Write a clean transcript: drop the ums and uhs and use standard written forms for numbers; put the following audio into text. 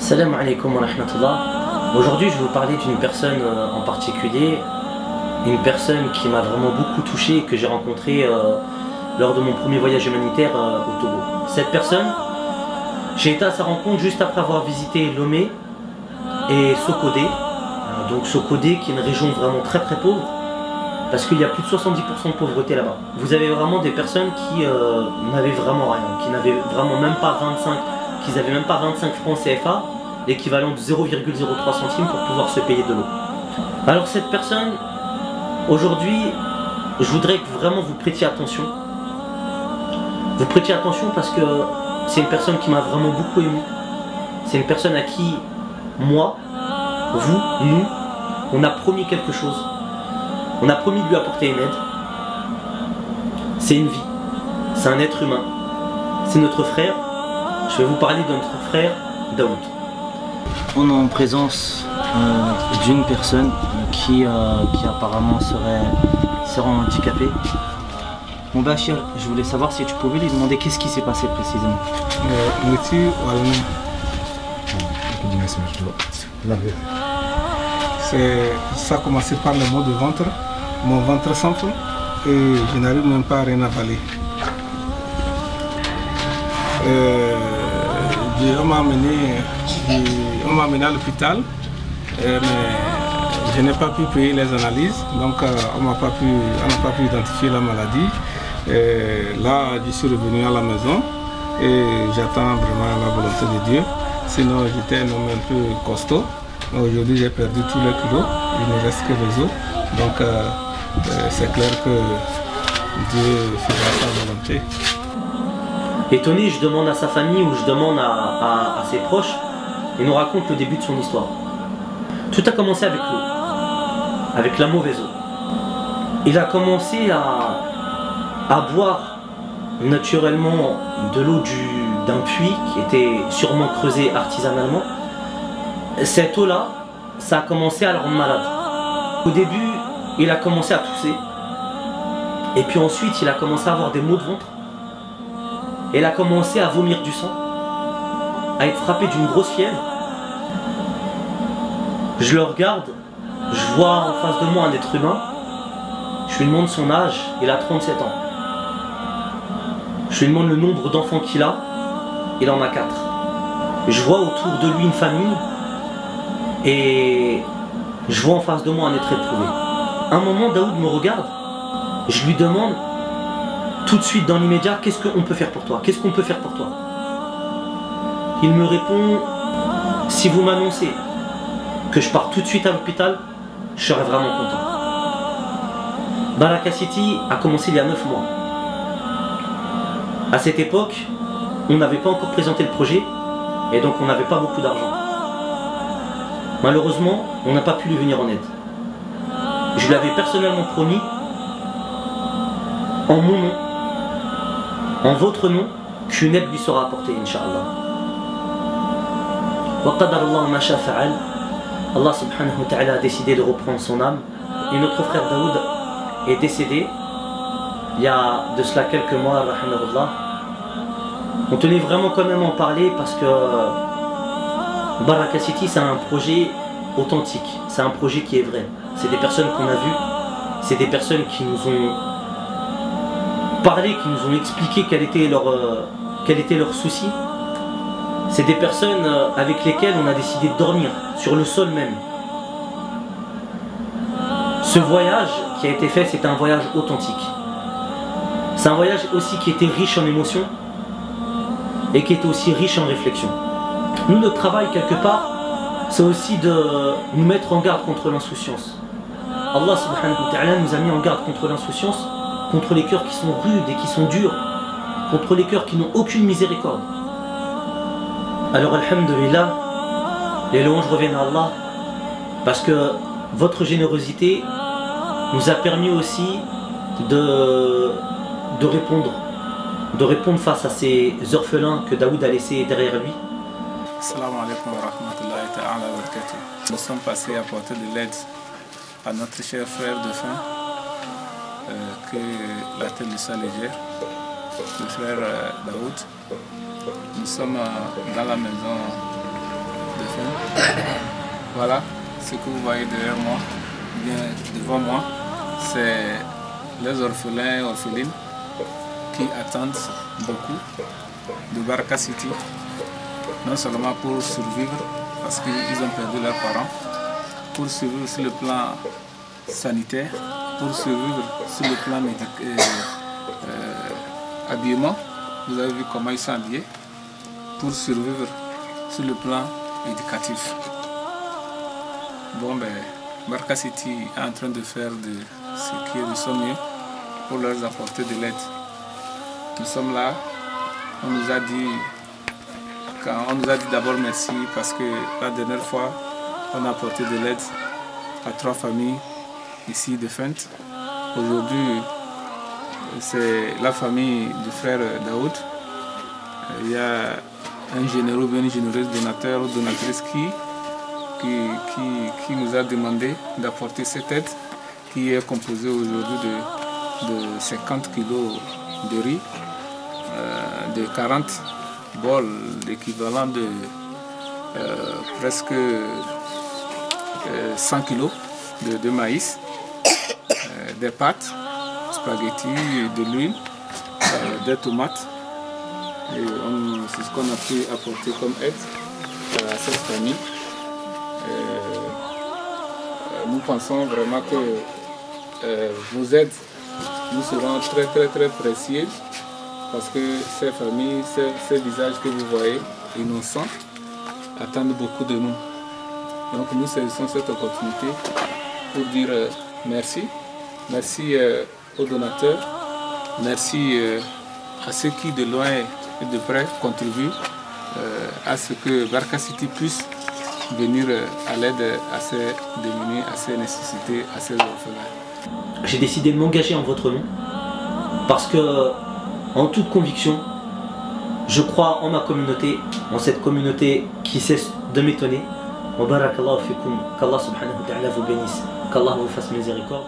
Salam alaikum wa rahmatullah. Aujourd'hui, je vais vous parler d'une personne en particulier, une personne qui m'a vraiment beaucoup touché et que j'ai rencontrée lors de mon premier voyage humanitaire au Togo. Cette personne, j'ai été à sa rencontre juste après avoir visité Lomé et Sokodé. Donc Sokodé qui est une région vraiment très pauvre, parce qu'il y a plus de 70% de pauvreté là-bas. Vous avez vraiment des personnes qui n'avaient vraiment rien, qui n'avaient vraiment même pas 25 francs CFA, l'équivalent de 0,03 centimes pour pouvoir se payer de l'eau. Alors cette personne, aujourd'hui, je voudrais que vraiment vous prêtiez attention. Vous prêtiez attention parce que c'est une personne qui m'a vraiment beaucoup ému. C'est une personne à qui, moi, vous, nous, on a promis quelque chose. On a promis de lui apporter une aide. C'est une vie. C'est un être humain. C'est notre frère. Je vais vous parler de notre frère Daoud. On est en présence d'une personne qui apparemment serait handicapée. Mon Bachir, je voulais savoir si tu pouvais lui demander qu'est-ce qui s'est passé précisément. Ça a commencé par le mot de ventre. Mon ventre s'enfle et je n'arrive même pas à rien avaler. On m'a amené à l'hôpital, mais je n'ai pas pu payer les analyses, donc on n'a pas pu identifier la maladie. Là, je suis revenu à la maison et j'attends vraiment la volonté de Dieu. Sinon, j'étais un homme un peu costaud. Aujourd'hui, j'ai perdu tous les kilos, il ne reste que les os. Donc, c'est clair que Dieu fera sa volonté. Étonné, je demande à sa famille ou je demande à ses proches, et nous raconte le début de son histoire. Tout a commencé avec l'eau, avec la mauvaise eau. Il a commencé à boire naturellement de l'eau d'un puits qui était sûrement creusé artisanalement. Cette eau-là, ça a commencé à le rendre malade. Au début, il a commencé à tousser, et puis ensuite il a commencé à avoir des maux de ventre. Elle a commencé à vomir du sang, à être frappée d'une grosse fièvre. Je le regarde, je vois en face de moi un être humain. Je lui demande son âge, il a 37 ans. Je lui demande le nombre d'enfants qu'il a, il en a 4. Je vois autour de lui une famille et je vois en face de moi un être éprouvé. À un moment, Daoud me regarde, je lui demande tout de suite dans l'immédiat, qu'est-ce qu'on peut faire pour toi? Qu'est-ce qu'on peut faire pour toi? Il me répond, si vous m'annoncez que je pars tout de suite à l'hôpital, je serai vraiment content. Baraka City a commencé il y a 9 mois. À cette époque, on n'avait pas encore présenté le projet et donc on n'avait pas beaucoup d'argent. Malheureusement, on n'a pas pu lui venir en aide. Je lui avais personnellement promis, en mon nom, en votre nom, qu'une aide lui sera apportée, Inch'Allah. Wa qadar Allah ma sha fa'al. Allah subhanahu wa ta'ala a décidé de reprendre son âme. Et notre frère Daoud est décédé il y a de cela quelques mois, rahimahullah. On tenait vraiment quand même à en parler parce que Baraka City, c'est un projet authentique, c'est un projet qui est vrai. C'est des personnes qu'on a vues, c'est des personnes qui nous ont parlé, qui nous ont expliqué quel était leur souci. C'est des personnes avec lesquelles on a décidé de dormir sur le sol même. Ce voyage qui a été fait, c'est un voyage authentique. C'est un voyage aussi qui était riche en émotions et qui était aussi riche en réflexion. Nous, notre travail quelque part, c'est aussi de nous mettre en garde contre l'insouciance. Allah subhanahu wa ta'ala nous a mis en garde contre l'insouciance, contre les cœurs qui sont rudes et qui sont durs, contre les cœurs qui n'ont aucune miséricorde. Alors alhamdulillah, les louanges reviennent à Allah, parce que votre générosité nous a permis aussi de répondre face à ces orphelins que Daoud a laissés derrière lui. Assalamu alaikum wa rahmatullahi ta'ala wa barakatuh. Nous sommes passés à apporter de l'aide à notre cher frère de faim, que la tête de sa légère, le frère Daoud. Nous sommes dans la maison de Fin. Voilà ce que vous voyez derrière moi, bien devant moi, c'est les orphelins et orphelines qui attendent beaucoup de Baraka City, non seulement pour survivre parce qu'ils ont perdu leurs parents, pour survivre sur le plan sanitaire, pour survivre sur le plan habillement, vous avez vu comment ils sont habillés, pour survivre sur le plan éducatif. Bon, ben, Baraka City est en train de faire de ce qui est de son mieux pour leur apporter de l'aide. Nous sommes là, on nous a dit d'abord merci parce que la dernière fois, on a apporté de l'aide à 3 familles ici défuntes. Aujourd'hui, c'est la famille du frère Daoud. Il y a un généreux ou une généreuse donateur ou donatrice qui nous a demandé d'apporter cette aide qui est composée aujourd'hui de 50 kg de riz, de 40 bols d'équivalent de presque 100 kg de maïs, des pâtes, spaghettis, de l'huile, des tomates. C'est ce qu'on a pu apporter comme aide à cette famille. Nous pensons vraiment que vos aides nous seront très précieuses parce que ces familles, ces visages que vous voyez, innocents, attendent beaucoup de nous. Donc nous saisissons cette opportunité pour dire merci. Merci aux donateurs, merci à ceux qui de loin et de près contribuent à ce que Baraka City puisse venir à l'aide à ces démunis, à ces nécessités, à ces orphelins. J'ai décidé de m'engager en votre nom parce que, en toute conviction, je crois en ma communauté, en cette communauté qui cesse de m'étonner. Wa barakallahu fikum, qu'Allah subhanahu wa ta'ala vous bénisse, qu'Allah vous fasse miséricorde.